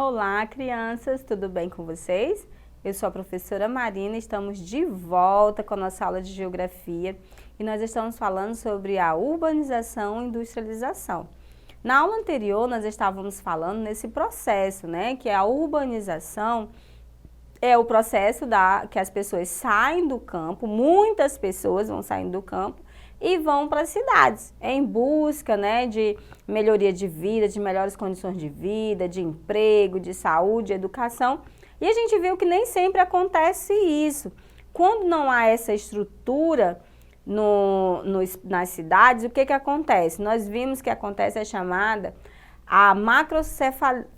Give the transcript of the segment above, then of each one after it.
Olá, crianças, tudo bem com vocês? Eu sou a professora Marina, estamos de volta com a nossa aula de Geografia e nós estamos falando sobre a urbanização e industrialização. Na aula anterior, nós estávamos falando nesse processo, né, que a urbanização é o processo que as pessoas saem do campo, muitas pessoas vão saindo do campo e vão para as cidades, em busca, né, de melhoria de vida, de melhores condições de vida, de emprego, de saúde, de educação. E a gente viu que nem sempre acontece isso. Quando não há essa estrutura nas cidades, o que acontece? Nós vimos que acontece a chamada a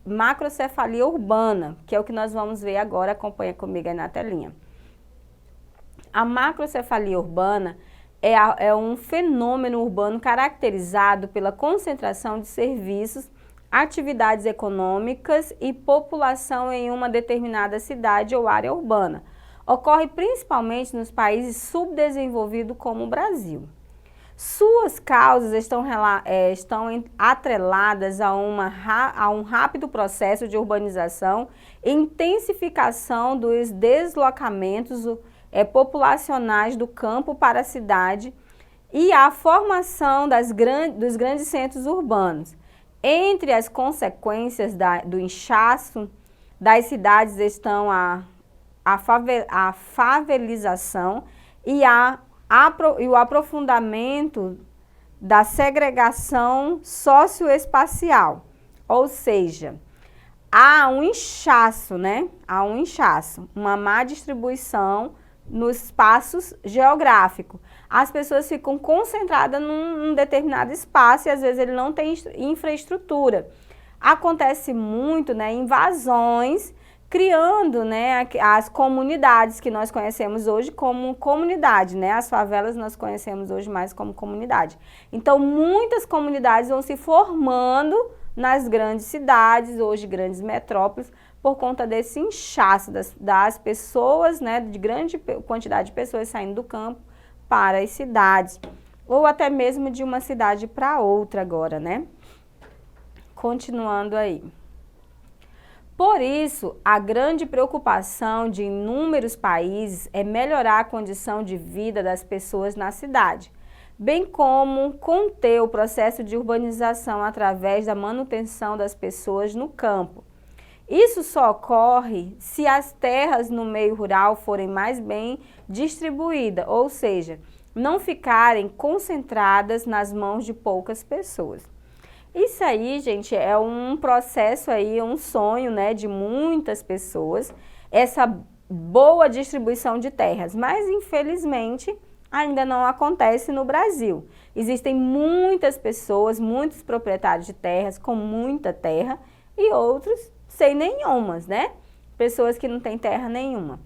macrocefalia urbana, que é o que nós vamos ver agora, acompanha comigo aí na telinha. A macrocefalia urbana é um fenômeno urbano caracterizado pela concentração de serviços, atividades econômicas e população em uma determinada cidade ou área urbana. Ocorre principalmente nos países subdesenvolvidos como o Brasil. Suas causas estão atreladas a um rápido processo de urbanização, intensificação dos deslocamentos populacionais do campo para a cidade e a formação dos grandes centros urbanos. Entre as consequências do inchaço das cidades estão a favelização e o aprofundamento da segregação socioespacial, ou seja, há um inchaço, né? Há um inchaço, uma má distribuição nos espaços geográficos. As pessoas ficam concentradas num determinado espaço e às vezes ele não tem infraestrutura. Acontece muito, né, invasões, criando, né, as comunidades que nós conhecemos hoje como comunidade, né? As favelas nós conhecemos hoje mais como comunidade. Então, muitas comunidades vão se formando nas grandes cidades, hoje grandes metrópoles, por conta desse inchaço das pessoas, né, de grande quantidade de pessoas saindo do campo para as cidades, ou até mesmo de uma cidade para outra agora, né? Continuando aí. Por isso, a grande preocupação de inúmeros países é melhorar a condição de vida das pessoas na cidade, bem como conter o processo de urbanização através da manutenção das pessoas no campo. Isso só ocorre se as terras no meio rural forem mais bem distribuídas, ou seja, não ficarem concentradas nas mãos de poucas pessoas. Isso aí, gente, é um processo aí, um sonho, né, de muitas pessoas, essa boa distribuição de terras, mas infelizmente ainda não acontece no Brasil. Existem muitas pessoas, muitos proprietários de terras com muita terra e outros sem nenhumas, né? Pessoas que não têm terra nenhuma.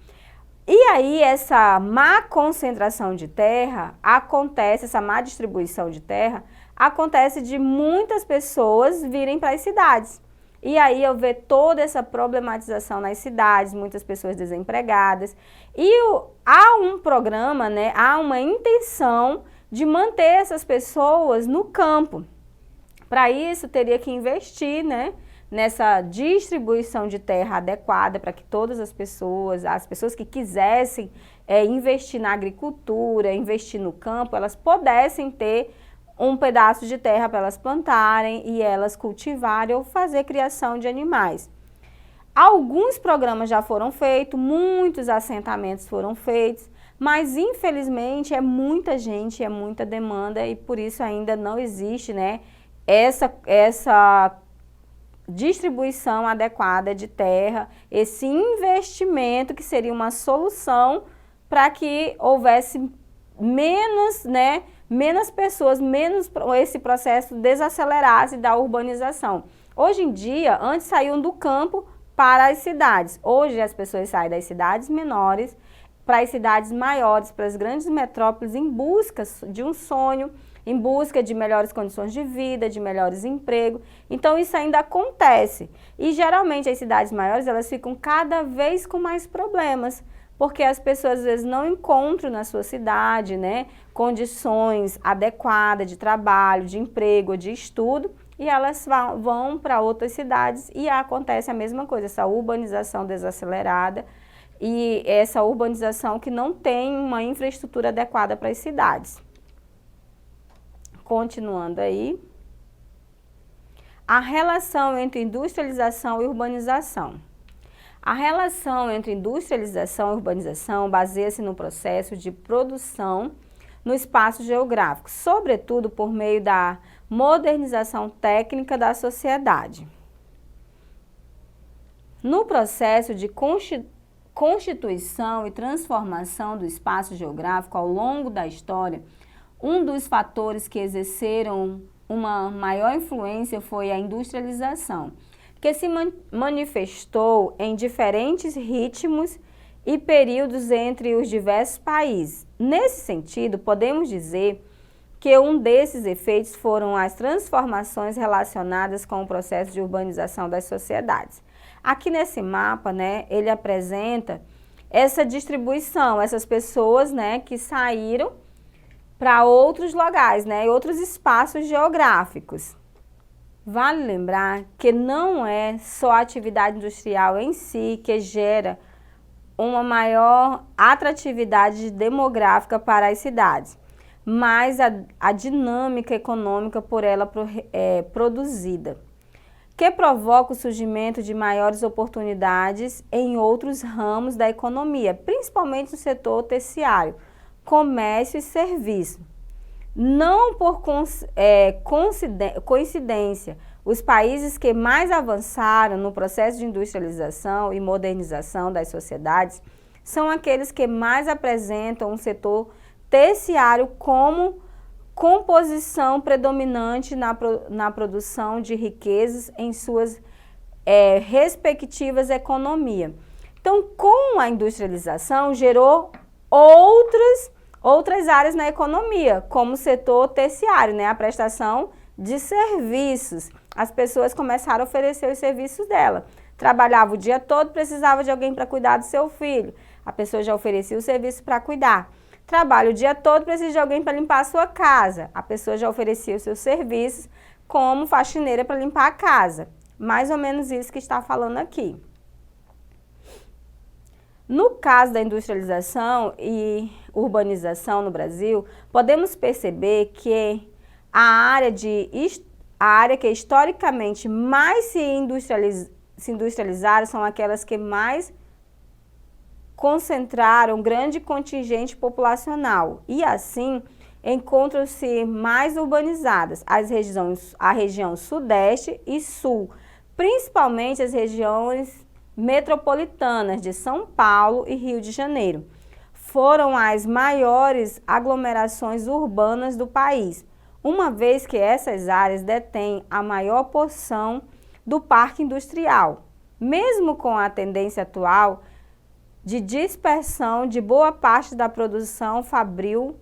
E aí essa má concentração de terra acontece, essa má distribuição de terra acontece de muitas pessoas virem para as cidades. E aí eu vejo toda essa problematização nas cidades, muitas pessoas desempregadas. E há um programa, né, há uma intenção de manter essas pessoas no campo. Para isso teria que investir, né, nessa distribuição de terra adequada para que todas as pessoas que quisessem investir na agricultura, investir no campo, elas pudessem ter um pedaço de terra para elas plantarem e elas cultivarem ou fazer criação de animais. Alguns programas já foram feitos, muitos assentamentos foram feitos, mas infelizmente é muita gente, é muita demanda e por isso ainda não existe, né, essa distribuição adequada de terra, esse investimento que seria uma solução para que houvesse menos, né, menos pessoas, esse processo desacelerasse da urbanização. Hoje em dia, antes saíam do campo para as cidades. Hoje as pessoas saem das cidades menores para as cidades maiores, para as grandes metrópoles em busca de um sonho, em busca de melhores condições de vida, de melhores empregos. Então isso ainda acontece. E geralmente as cidades maiores, elas ficam cada vez com mais problemas, porque as pessoas às vezes não encontram na sua cidade, né, condições adequadas de trabalho, de emprego, de estudo, e elas vão para outras cidades e acontece a mesma coisa, essa urbanização desacelerada e essa urbanização que não tem uma infraestrutura adequada para as cidades. Continuando aí, a relação entre industrialização e urbanização. A relação entre industrialização e urbanização baseia-se no processo de produção no espaço geográfico, sobretudo por meio da modernização técnica da sociedade. No processo de constituição e transformação do espaço geográfico ao longo da história, um dos fatores que exerceram uma maior influência foi a industrialização, que se manifestou em diferentes ritmos e períodos entre os diversos países. Nesse sentido, podemos dizer que um desses efeitos foram as transformações relacionadas com o processo de urbanização das sociedades. Aqui nesse mapa, né, ele apresenta essa distribuição, essas pessoas, né, que saíram para outros lugares, né, outros espaços geográficos. Vale lembrar que não é só a atividade industrial em si que gera uma maior atratividade demográfica para as cidades, mas a dinâmica econômica por ela produzida, que provoca o surgimento de maiores oportunidades em outros ramos da economia, principalmente no setor terciário, comércio e serviço. Não por coincidência, os países que mais avançaram no processo de industrialização e modernização das sociedades são aqueles que mais apresentam um setor terciário como composição predominante na produção de riquezas em suas respectivas economias. Então, com a industrialização, gerou outras áreas na economia, como o setor terciário, né? A prestação de serviços. As pessoas começaram a oferecer os serviços dela. Trabalhava o dia todo, precisava de alguém para cuidar do seu filho. A pessoa já oferecia o serviço para cuidar. Trabalha o dia todo, precisa de alguém para limpar a sua casa. A pessoa já oferecia os seus serviços como faxineira para limpar a casa. Mais ou menos isso que está falando aqui. No caso da industrialização e urbanização no Brasil, podemos perceber que a área que historicamente mais se industrializaram são aquelas que mais concentraram grande contingente populacional e assim encontram-se mais urbanizadas a região sudeste e sul, principalmente as regiões metropolitanas de São Paulo e Rio de Janeiro. Foram as maiores aglomerações urbanas do país, uma vez que essas áreas detêm a maior porção do parque industrial, mesmo com a tendência atual de dispersão de boa parte da produção fabril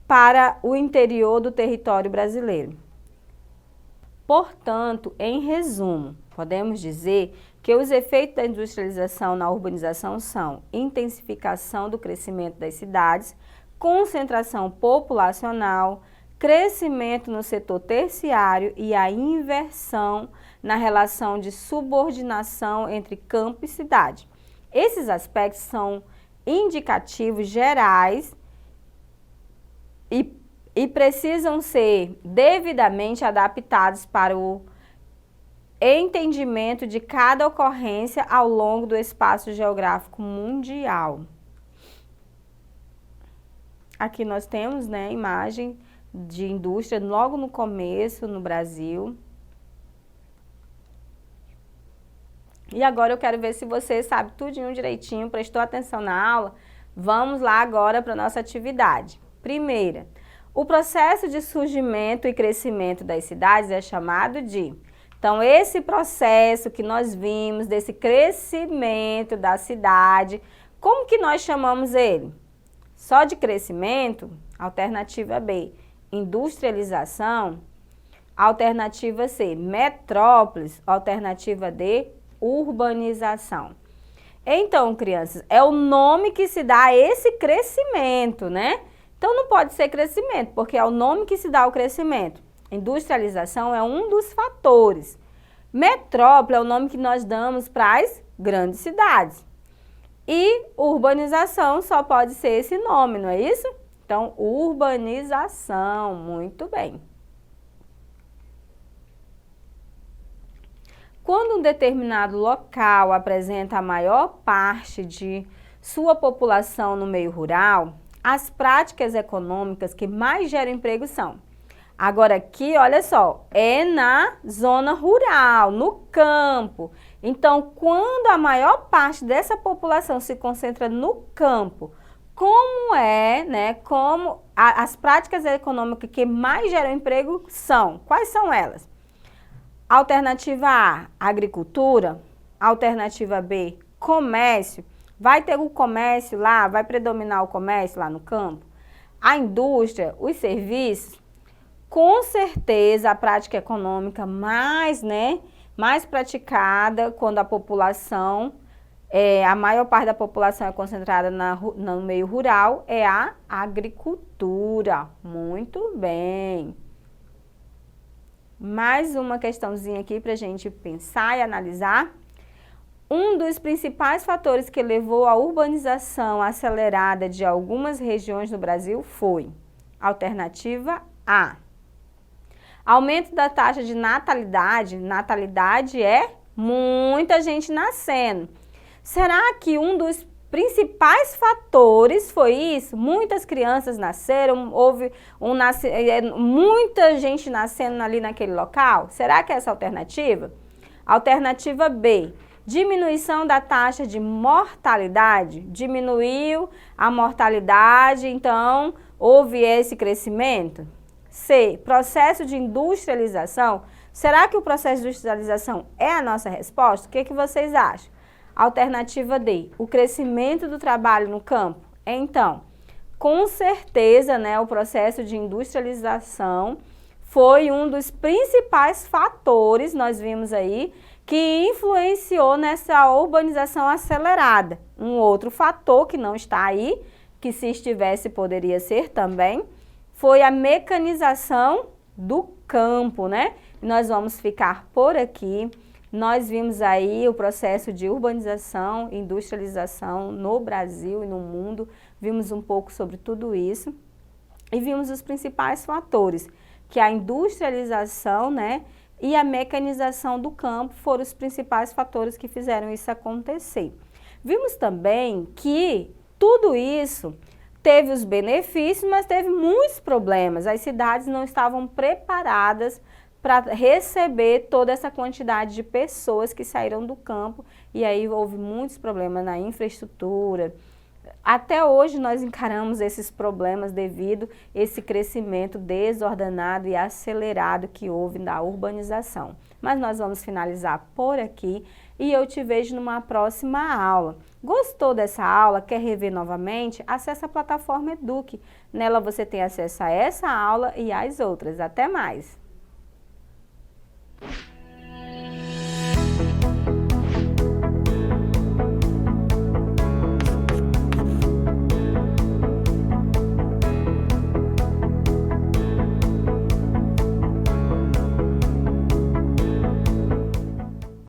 para o interior do território brasileiro. Portanto, em resumo, podemos dizer que os efeitos da industrialização na urbanização são intensificação do crescimento das cidades, concentração populacional, crescimento no setor terciário e a inversão na relação de subordinação entre campo e cidade. Esses aspectos são indicativos gerais e precisam ser devidamente adaptados para o entendimento de cada ocorrência ao longo do espaço geográfico mundial. Aqui nós temos, né, a imagem de indústria logo no começo no Brasil. E agora eu quero ver se você sabe tudinho direitinho, prestou atenção na aula. Vamos lá agora para a nossa atividade. Primeira, o processo de surgimento e crescimento das cidades é chamado de... Então, esse processo que nós vimos, desse crescimento da cidade, como que nós chamamos ele? Só de crescimento? Alternativa B. Industrialização? Alternativa C. Metrópolis? Alternativa D. Urbanização. Então, crianças, é o nome que se dá a esse crescimento, né? Então, não pode ser crescimento, porque é o nome que se dá ao crescimento. Industrialização é um dos fatores. Metrópole é o nome que nós damos para as grandes cidades. E urbanização só pode ser esse nome, não é isso? Então, urbanização, muito bem. Quando um determinado local apresenta a maior parte de sua população no meio rural, as práticas econômicas que mais geram emprego são. Agora aqui, olha só, é na zona rural, no campo. Então, quando a maior parte dessa população se concentra no campo, como é, né, as práticas econômicas que mais geram emprego são? Quais são elas? Alternativa A, agricultura. Alternativa B, comércio. Vai ter o comércio lá, vai predominar o comércio lá no campo. A indústria, os serviços. Com certeza a prática econômica mais praticada quando a população, a maior parte da população é concentrada no meio rural, é a agricultura. Muito bem. Mais uma questãozinha aqui para a gente pensar e analisar. Um dos principais fatores que levou à urbanização acelerada de algumas regiões no Brasil foi: alternativa A, aumento da taxa de natalidade. Natalidade é muita gente nascendo. Será que um dos principais fatores foi isso? Muitas crianças nasceram, houve muita gente nascendo ali naquele local? Será que é essa a alternativa? Alternativa B, diminuição da taxa de mortalidade. Diminuiu a mortalidade, então houve esse crescimento? C, processo de industrialização. Será que o processo de industrialização é a nossa resposta? O que vocês acham? Alternativa D, o crescimento do trabalho no campo. Então, com certeza, né, o processo de industrialização foi um dos principais fatores, nós vimos aí, que influenciou nessa urbanização acelerada. Um outro fator que não está aí, que se estivesse poderia ser também, foi a mecanização do campo, né? Nós vamos ficar por aqui. Nós vimos aí o processo de urbanização, industrialização no Brasil e no mundo. Vimos um pouco sobre tudo isso e vimos os principais fatores, que a industrialização, né, e a mecanização do campo foram os principais fatores que fizeram isso acontecer. Vimos também que tudo isso teve os benefícios, mas teve muitos problemas. As cidades não estavam preparadas para receber toda essa quantidade de pessoas que saíram do campo, e aí houve muitos problemas na infraestrutura. Até hoje nós encaramos esses problemas devido a esse crescimento desordenado e acelerado que houve na urbanização. Mas nós vamos finalizar por aqui e eu te vejo numa próxima aula. Gostou dessa aula? Quer rever novamente? Acesse a plataforma Eduque. Nela você tem acesso a essa aula e às outras. Até mais!